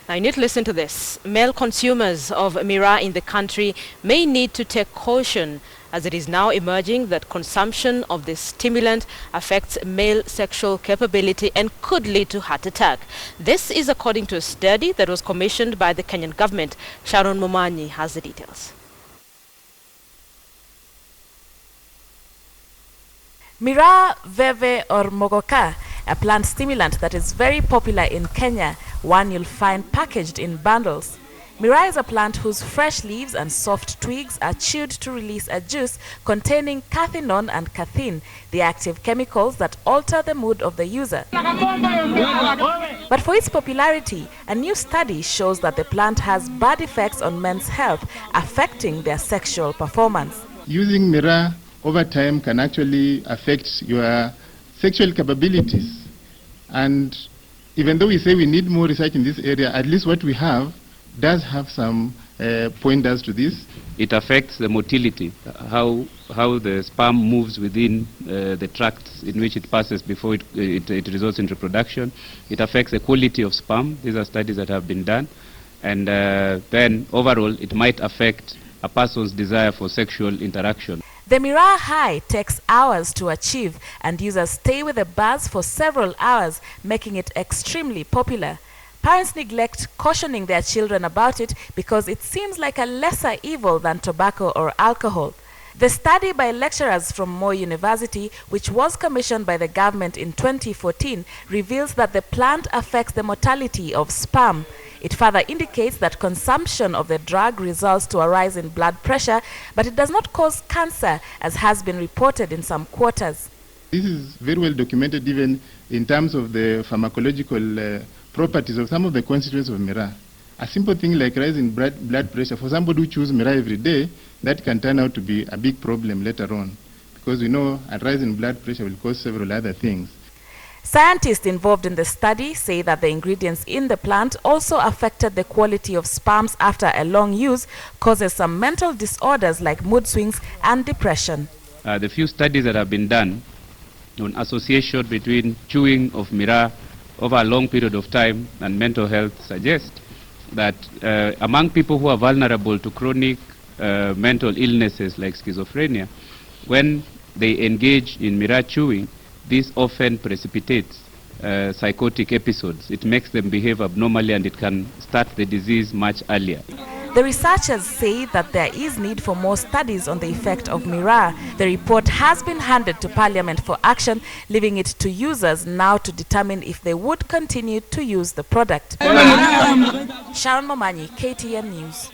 Now you need to listen to this. Male consumers of MIRAA in the country may need to take caution as it is now emerging that consumption of this stimulant affects male sexual capability and could lead to heart attack. This is according to a study that was commissioned by the Kenyan government. Sharon Momanyi has the details. MIRAA, Veve or Mogoka, a plant stimulant that is very popular in Kenya, one you'll find packaged in bundles. MIRAA is a plant whose fresh leaves and soft twigs are chewed to release a juice containing cathinone and caffeine, the active chemicals that alter the mood of the user. But for its popularity, a new study shows that the plant has bad effects on men's health, affecting their sexual performance. Using MIRAA over time can actually affect your sexual capabilities. And even though we say we need more research in this area, at least what we have does have some pointers to this. It affects the motility, how the sperm moves within the tracts in which it passes before it results in reproduction. It affects the quality of sperm. These are studies that have been done. And then overall, it might affect a person's desire for sexual interaction. The MIRAA high takes hours to achieve, and users stay with the buzz for several hours, making it extremely popular. Parents neglect cautioning their children about it because it seems like a lesser evil than tobacco or alcohol. The study by lecturers from Moi University, which was commissioned by the government in 2014, reveals that the plant affects the mortality of sperm. It further indicates that consumption of the drug results to a rise in blood pressure, but it does not cause cancer, as has been reported in some quarters. This is very well documented even in terms of the pharmacological properties of some of the constituents of MIRAA. A simple thing like rising blood pressure, for somebody who chews MIRAA every day, that can turn out to be a big problem later on, because we know a rise in blood pressure will cause several other things. Scientists involved in the study say that the ingredients in the plant also affected the quality of sperms after a long use, causes some mental disorders like mood swings and depression. The few studies that have been done on association between chewing of MIRAA over a long period of time and mental health suggest that among people who are vulnerable to chronic mental illnesses like schizophrenia, when they engage in MIRAA chewing, this often precipitates psychotic episodes. It makes them behave abnormally, and it can start the disease much earlier. The researchers say that there is need for more studies on the effect of MIRAA. The report has been handed to Parliament for action, leaving it to users now to determine if they would continue to use the product. Sharon Momanyi, KTN News.